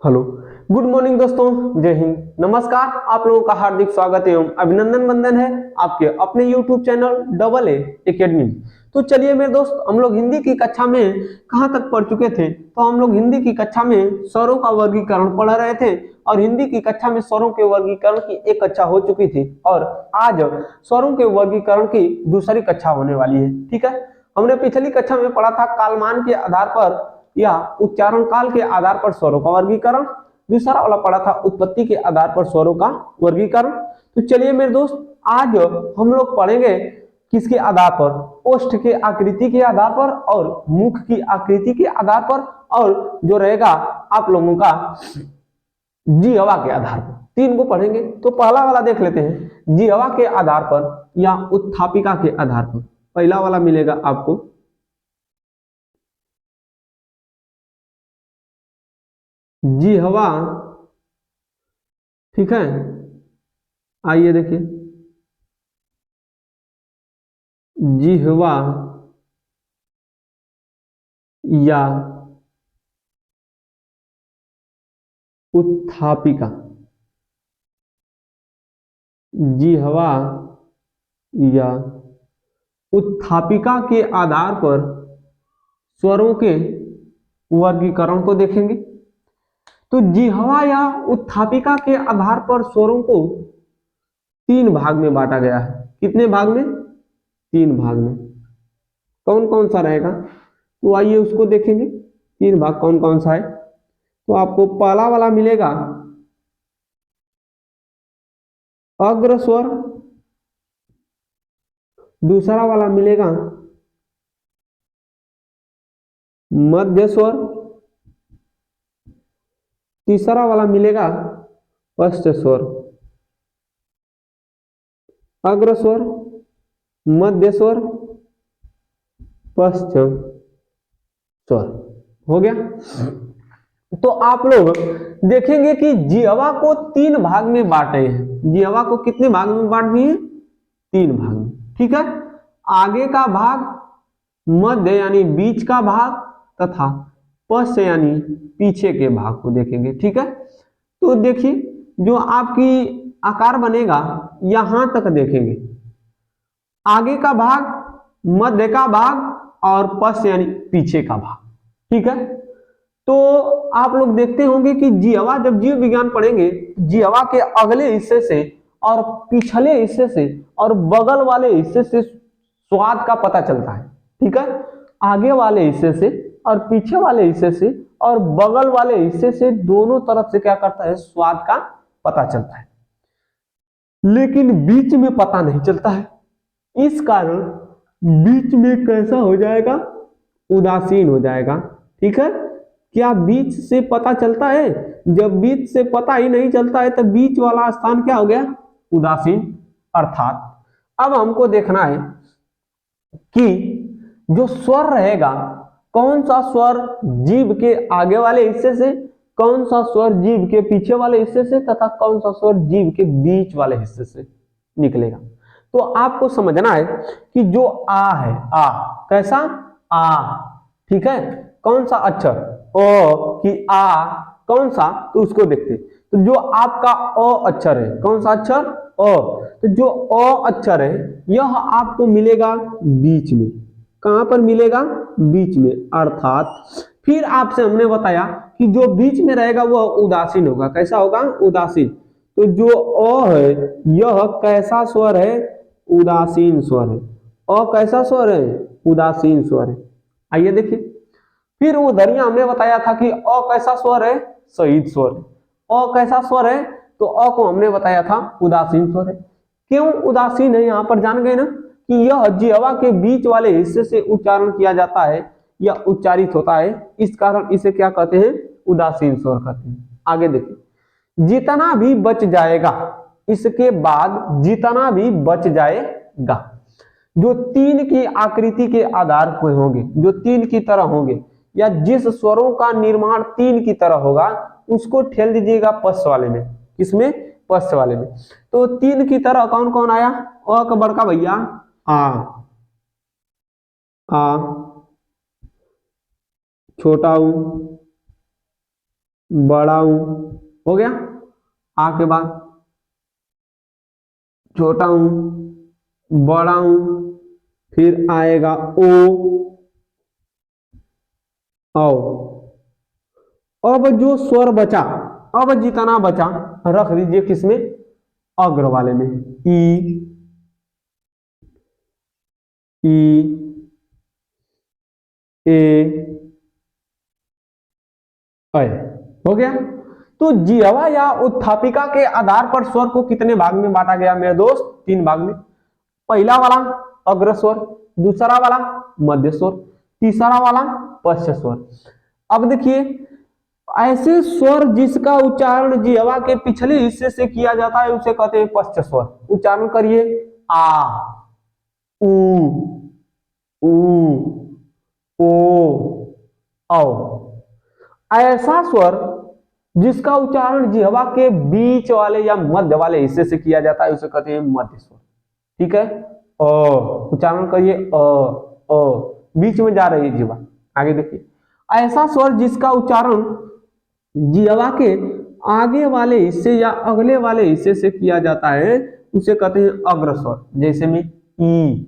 Hello, good morning दोस्तों, जय हिंद, नमस्कार। आप लोगों का हार्दिक स्वागत एवं अभिनंदन बंदन है आपके अपने YouTube channel double A academy. तो चलिए मेरे दोस्त, हम लोग हिंदी की कक्षा में कहाँ तक पढ़ चुके थे। तो हम लोग हिंदी की कक्षा में स्वरों का वर्गीकरण पढ़ रहे थे और हिंदी की कक्षा में स्वरों के वर्गीकरण की एक कक्षा हो चुकी थी और आज स्वरों के वर्गीकरण की दूसरी कक्षा होने वाली है। ठीक है, हमने पिछली कक्षा में पढ़ा था कालमान के आधार पर या उच्चारण काल के आधार पर स्वरों का वर्गीकरण। दूसरा वाला पढ़ा था उत्पत्ति के आधार पर स्वरों का वर्गीकरण। तो चलिए मेरे दोस्त, आज हम लोग पढ़ेंगे किसके आधार पर, ओष्ठ के आकृति के आधार पर और मुख की आकृति के आधार पर, और जो रहेगा आप लोगों का जिह्वा के आधार पर। तीन को पढ़ेंगे। तो पहला वाला देख लेते हैं, जिह्वा के आधार पर या उत्थापिका के आधार पर। पहला वाला मिलेगा आपको जिह्वा। ठीक है, आइए देखिए, जिह्वा या उत्थापिका। जिह्वा या उत्थापिका के आधार पर स्वरों के वर्गीकरण को देखेंगे। तो जिह्वा या उत्थापिका के आधार पर स्वरों को तीन भाग में बांटा गया है। कितने भाग में? तीन भाग में। कौन कौन सा रहेगा? तो आइए उसको देखेंगे। तीन भाग कौन कौन सा है? तो आपको पहला वाला मिलेगा अग्र स्वर, दूसरा वाला मिलेगा मध्य स्वर, तीसरा वाला मिलेगा पश्च स्वर। अग्र स्वर, मध्य स्वर, पश्चिम स्वर। हो गया। तो आप लोग देखेंगे कि जिह्वा को तीन भाग में बांटे हैं। जिह्वा को कितने भाग में बांट दिए? तीन भाग में। ठीक है, आगे का भाग, मध्य यानी बीच का भाग, तथा पश्च यानी पीछे के भाग को देखेंगे। ठीक है, तो देखिए जो आपकी आकार बनेगा यहां तक देखेंगे, आगे का भाग, मध्य का भाग और पश्च यानी पीछे का भाग। ठीक है, तो आप लोग देखते होंगे कि जिह्वा, जब जीव विज्ञान पढ़ेंगे, जिह्वा के अगले हिस्से से और पिछले हिस्से से और बगल वाले हिस्से से स्वाद का पता चलता है। ठीक है, आगे वाले हिस्से से और पीछे वाले हिस्से से और बगल वाले हिस्से से दोनों तरफ से क्या करता है? स्वाद का पता चलता है, लेकिन बीच में पता नहीं चलता है। इस कारण बीच में कैसा हो जाएगा? उदासीन हो जाएगा। ठीक है, क्या बीच से पता चलता है? जब बीच से पता ही नहीं चलता है तो बीच वाला स्थान क्या हो गया? उदासीन। अर्थात अब हमको देखना है कि जो स्वर रहेगा, कौन सा स्वर जीभ के आगे वाले हिस्से से, कौन सा स्वर जीभ के पीछे वाले हिस्से से, तथा कौन सा स्वर जीभ के बीच वाले हिस्से से निकलेगा। तो आपको समझना है कि जो आ है, आ कैसा? आ। ठीक है, कौन सा अक्षर? ओ कि आ कौन सा? तो उसको देखते। तो जो आपका ओ अक्षर है, कौन सा अक्षर? ओ। तो जो ओ अक्षर है यह आपको मिलेगा बीच में। कहां पर मिलेगा? बीच में। अर्थात फिर आपसे हमने बताया कि जो बीच में रहेगा वह उदासीन होगा। कैसा होगा? उदासीन। तो जो ओ है यह कैसा स्वर है? उदासीन स्वर है। ओ कैसा स्वर है? उदासीन स्वर है। आइए देखिए, फिर उधर हमने बताया था कि अ कैसा स्वर है? शहीद स्वर है। अ कैसा स्वर है? तो अ को हमने बताया था उदासीन स्वर है। क्यों उदासीन है? यहां पर जान गए ना कि यह जिह्वा के बीच वाले हिस्से से उच्चारण किया जाता है या उच्चारित होता है, इस कारण इसे क्या कहते हैं? उदासीन स्वर कहते हैं। आगे देखिए, जितना भी बच जाएगा, इसके बाद जितना भी बच जाएगा, जो तीन की आकृति के आधार पर होंगे, जो तीन की तरह होंगे या जिस स्वरों का निर्माण तीन की तरह होगा, उसको ठेल दीजिएगा पश्च वाले में। किसमें? पश्च वाले में। तो तीन की तरह कौन कौन आया? अ का बड़का भैया आ, छोटा ऊ, बड़ा ऊ हो गया। आ के बाद छोटा ऊ, बड़ा ऊ, फिर आएगा ओ, औ। अब जो स्वर बचा, अब जितना बचा रख दीजिए किसमें, अग्र वाले में। ई, ए, ऐ। हो गया। तो जिह्वा या उत्थापिका के आधार पर स्वर को कितने भाग में बांटा गया मेरे दोस्त, 3 भाग में। पहला वाला अग्र स्वर, दूसरा वाला मध्य स्वर, तीसरा वाला पश्च स्वर। अब देखिए, ऐसे स्वर जिसका उच्चारण जिह्वा के पिछले हिस्से से किया जाता है उसे कहते हैं पश्च स्वर। उच्चारण करिए, आ, उ, ओ, औ। ऐसा स्वर जिसका उच्चारण जिह्वा के बीच वाले या मध्य वाले हिस्से से किया जाता है उसे कहते हैं मध्य स्वर। ठीक है, अ, उच्चारण करिए, अ, बीच में जा रही है जिह्वा। आगे देखिए, ऐसा स्वर जिसका उच्चारण जिह्वा के आगे वाले हिस्से या अगले वाले हिस्से से किया जाता है उसे कहते हैं अग्र स्वर। जैसे में ई,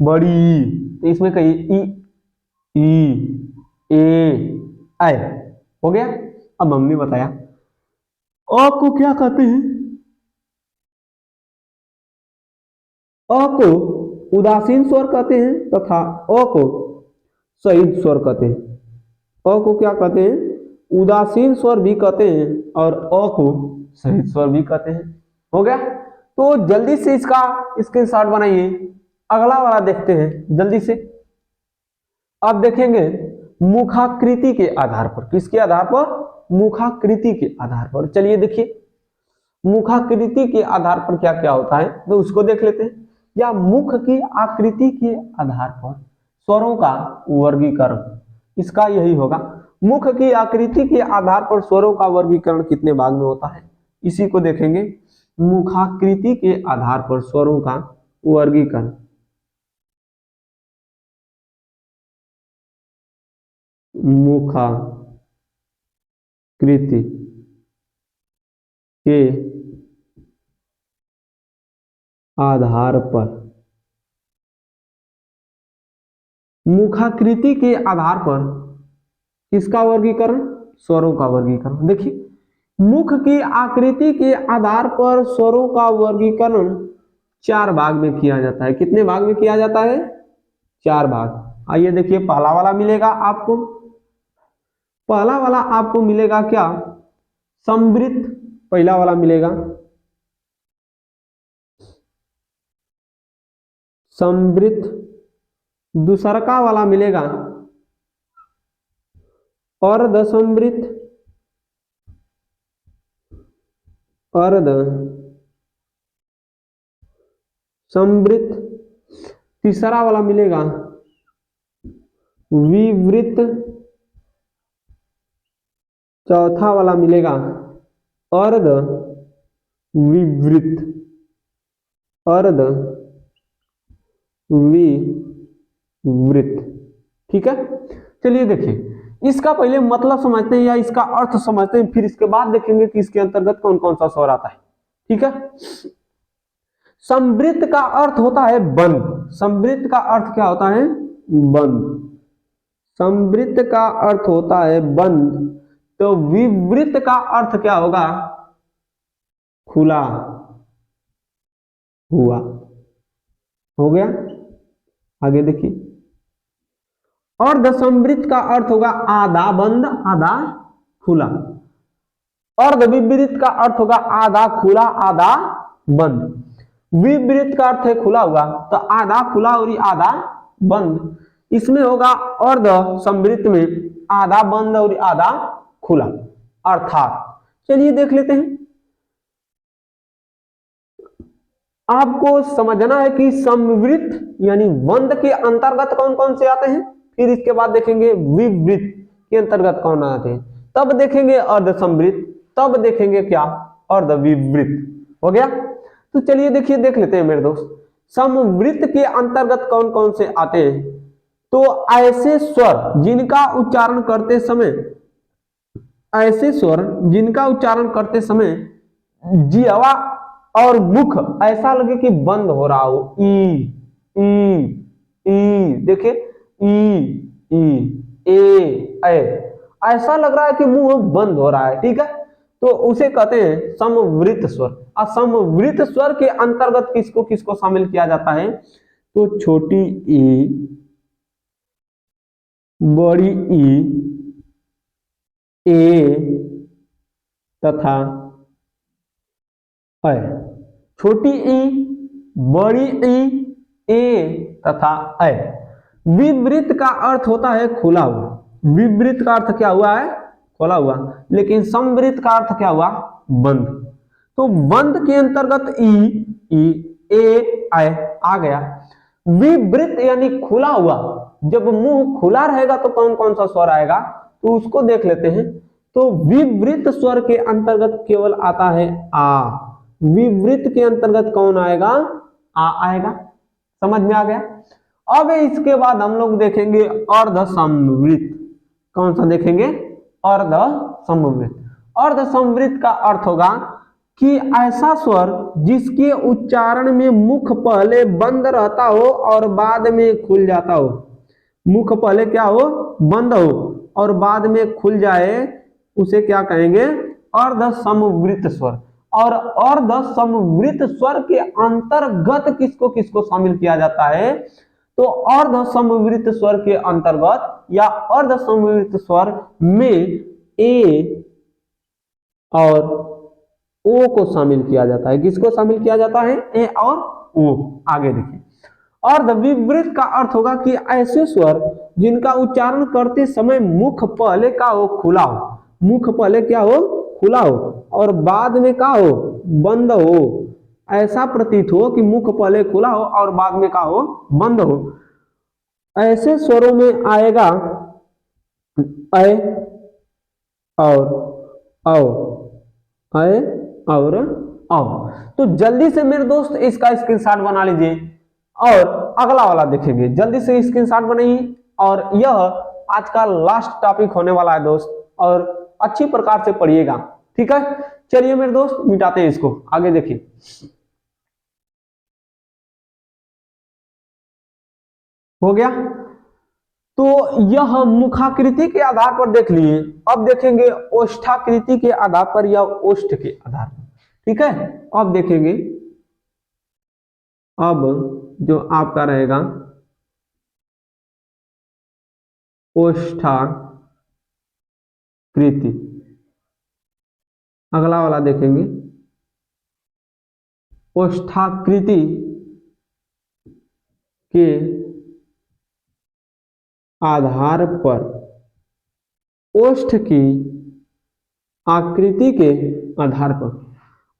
बड़ी, तो इसमें कहिए ई, ए, ऐ। हो गया। अब हमने बताया अ को क्या कहते हैं, अ को उदासीन स्वर कहते हैं तथा अ को शहीद स्वर कहते हैं। अ को क्या कहते हैं, उदासीन स्वर भी कहते हैं और अ को शहीद स्वर भी कहते हैं। हो गया। तो जल्दी से इसका स्क्रीनशॉट बनाइए, अगला वाला देखते हैं जल्दी से। अब देखेंगे मुखाकृति के आधार पर, किसके आधार पर, मुखाकृति के आधार पर। चलिए देखिए, मुखाकृति के आधार पर क्या क्या होता है तो उसको देख लेते हैं। या मुख की आकृति के आधार पर स्वरों का वर्गीकरण, इसका यही होगा। मुख की आकृति के आधार पर स्वरों का वर्गीकरण कितने भाग में होता है, इसी को देखेंगे। मुखाकृति के आधार पर स्वरों का वर्गीकरण। मुखाकृति के आधार पर, मुखाकृति के आधार पर किसका वर्गीकरण, स्वरों का वर्गीकरण। देखिए, मुख की आकृति के आधार पर स्वरों का वर्गीकरण 4 भाग में किया जाता है। कितने भाग में किया जाता है, 4 भाग। आइए देखिए, पहला वाला मिलेगा आपको, पहला वाला आपको मिलेगा क्या, संवृत, पहला वाला मिलेगा संवृत, दूसरा वाला मिलेगा अर्ध संवृत, अर्ध संवृत, तीसरा वाला मिलेगा विवृत, चौथा वाला मिलेगा अर्ध विवृत, अर्ध विवृत। ठीक है। चलिए देखिए, इसका पहले मतलब समझते हैं या इसका अर्थ समझते हैं, फिर इसके बाद देखेंगे कि इसके अंतर्गत कौन कौन सा स्वर आता है। ठीक है। संवृत का अर्थ होता है बंद। संवृत का अर्थ क्या होता है, बंद। संवृत का अर्थ होता है बंद। तो विवृत का अर्थ क्या होगा, खुला हुआ। हो गया। आगे देखिए, अर्ध संवृत का अर्थ होगा आधा बंद आधा खुला। अर्ध विवृत का अर्थ होगा आधा खुला आधा बंद। विवृत का अर्थ है खुला हुआ, तो आधा खुला और आधा बंद। इसमें होगा अर्ध संवृत में आधा बंद और आधा खुला अर्थात। चलिए देख लेते हैं। आपको समझना है कि संवृत यानी बंद के अंतर्गत कौन कौन से आते हैं, फिर इसके बाद देखेंगे विवृत के अंतर्गत कौन आते हैं, तब देखेंगे अर्ध संवृत, तब देखेंगे क्या, अर्ध विवृत। हो गया। तो चलिए देखिए, देख लेते हैं मेरे दोस्त, संवृत के अंतर्गत कौन कौन से आते हैं। तो ऐसे स्वर जिनका उच्चारण करते समय ऐसे स्वर जिनका उच्चारण करते समय जिह्वा और मुख ऐसा लगे कि बंद हो रहा हो। ई देखिए, ऐसा लग रहा है कि मुंह बंद हो रहा है। ठीक है, तो उसे कहते हैं समवृत स्वर। असमवृत स्वर के अंतर्गत किसको किसको शामिल किया जाता है? तो छोटी ई, बड़ी ई, ए तथा ऐ। छोटी ई, बड़ी ई, ए तथा ऐ। विवृत का अर्थ होता है खुला हुआ। विवृत का अर्थ क्या हुआ है? खोला हुआ। लेकिन समवृत का अर्थ क्या हुआ? बंद। तो बंद के अंतर्गत ई, ए, आ गया। विवृत यानी खुला हुआ। जब मुंह खुला रहेगा तो कौन कौन सा स्वर आएगा, तो उसको देख लेते हैं। तो विवृत स्वर के अंतर्गत केवल आता है आ। विवृत के अंतर्गत कौन आएगा? आ आएगा। समझ में आ गया? अब इसके बाद हम लोग देखेंगे अर्ध समवृत। कौन सा देखेंगे? अर्ध समवृत। अर्ध समवृत का अर्थ होगा कि ऐसा स्वर जिसके उच्चारण में मुख पहले बंद रहता हो और बाद में खुल जाता हो। मुख पहले क्या हो? बंद हो और बाद में खुल जाए, उसे क्या कहेंगे? अर्ध समवृत स्वर। और अर्ध समवृत स्वर के अंतर्गत किसको किसको शामिल किया जाता है? तो अर्ध समवृत स्वर के अंतर्गत या अर्ध समवृत स्वर में ए और ओ को शामिल किया जाता है। किसको शामिल किया जाता है? ए और ओ। आगे देखिए, अर्धविवृत का अर्थ होगा कि ऐसे स्वर जिनका उच्चारण करते समय मुख पहले का हो? खुला हो। मुख पहले क्या हो? खुला हो और बाद में क्या हो? बंद हो। ऐसा प्रतीत हो कि मुख पहले खुला हो और बाद में क्या हो? बंद हो। ऐसे स्वरों में आएगा ऐ और औ, ऐ और औ। तो जल्दी से मेरे दोस्त इसका स्क्रीनशॉट बना लीजिए और अगला वाला देखेंगे। जल्दी से स्क्रीनशॉट बनाइए। और यह आज का लास्ट टॉपिक होने वाला है दोस्त, और अच्छी प्रकार से पढ़िएगा। ठीक है, चलिए मेरे दोस्त मिटाते हैं इसको। आगे देखिए, हो गया। तो यह मुखाकृति के आधार पर देख लिए। अब देखेंगे ओष्ठाकृति के आधार पर या ओष्ठ के आधार पर। ठीक है, अब देखेंगे। अब जो आपका रहेगा ओष्ठाकृति, अगला वाला देखेंगे ओष्ठाकृति के आधार पर, ओष्ठ की आकृति के आधार पर,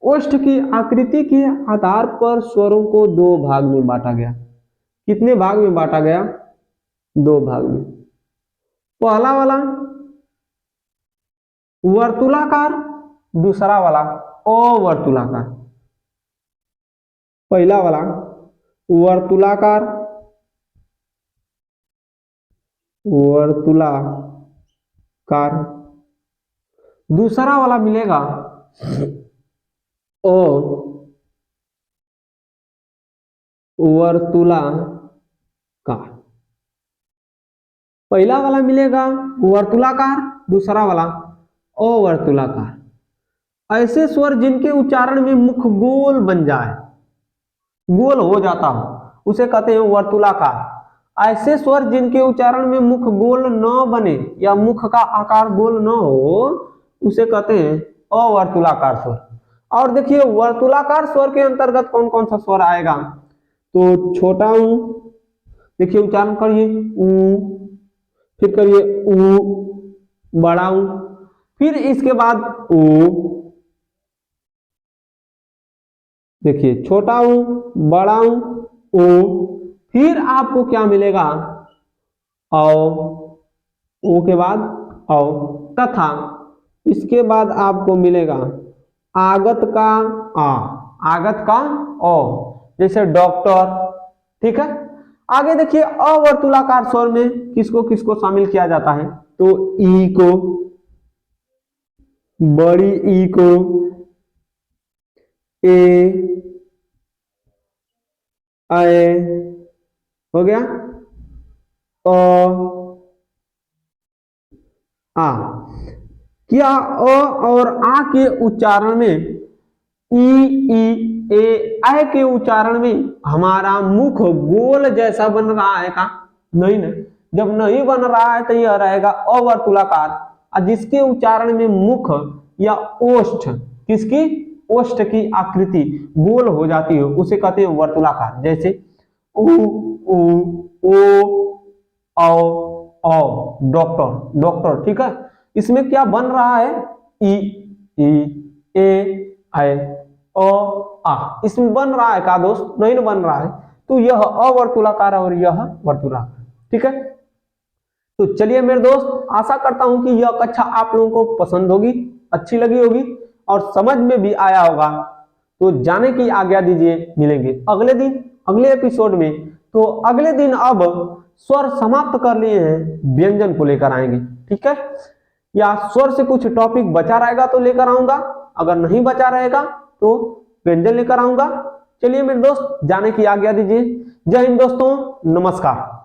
ओष्ठ की आकृति के आधार पर स्वरों को दो भाग में बांटा गया। कितने भाग में बांटा गया? दो भाग में। पहला वाला वर्तुलाकार, दूसरा वाला अवर्तुलाकार। पहला वाला वर्तुलाकार, वर्तुलाकार। दूसरा वाला मिलेगा अवर्तुलाकार। पहला वाला मिलेगा वर्तुलाकार, दूसरा वाला अवर्तुलाकार। ऐसे स्वर जिनके उच्चारण में मुख गोल बन जाए, गोल हो जाता हो, उसे कहते हैं वर्तुलाकार। ऐसे स्वर जिनके उच्चारण में मुख गोल न बने या मुख का आकार गोल न हो, उसे कहते हैं अवर्तुलाकार स्वर। और देखिए वर्तुलाकार स्वर के अंतर्गत कौन कौन सा स्वर आएगा? तो छोटा ऊ, देखिए उच्चारण करिए ऊ, फिर करिए ऊ, बड़ा ऊ, फिर इसके बाद ऊ, देखिए छोटा ऊ, बड़ा ऊ, ओ, फिर आपको क्या मिलेगा? औ, ओ के बाद औ, तथा इसके बाद आपको मिलेगा आगत का आ, आगत का ओ, जैसे डॉक्टर। ठीक है, आगे देखिए अवर्तुलाकार स्वर में किसको किसको शामिल किया जाता है? तो ई को, बड़ी ई को ए आए हो गया, अ आ। क्या अ और आ के उच्चारण में ई ए के उच्चारण में हमारा मुख गोल जैसा बन रहा है का? नहीं ना। जब नहीं बन रहा है तो यह रहेगा अवर्तुलाकार, और जिसके उच्चारण में मुख या ओष्ठ, किसकी? ओष्ठ की आकृति गोल हो जाती है उसे कहते हैं वर्तुलाकार। जैसे उ उ ओ औ, डॉक्टर डॉक्टर, ठीक है। इसमें क्या बन रहा है? ई ए अ आ, इसमें बन रहा है का दोस्त? नहीं ना बन रहा है। तो यह अवर्तुलाकार और यह वर्तुलाकार, ठीक है। तो चलिए मेरे दोस्त, आशा करता हूं कि यह कक्षा आप लोगों को पसंद होगी, अच्छी लगी होगी और समझ में भी आया होगा। तो जाने की आज्ञा दीजिए, मिलेंगे अगले दिन अगले एपिसोड में। तो अगले दिन अब स्वर समाप्त कर लिए हैं, व्यंजन को लेकर आएंगे, ठीक है। या स्वर से कुछ टॉपिक बचा रहेगा तो लेकर आऊंगा, अगर नहीं बचा रहेगा तो व्यंजन लेकर आऊंगा। चलिए मेरे दोस्त, जाने की आज्ञा दीजिए। जय हिंद दोस्तों, नमस्कार।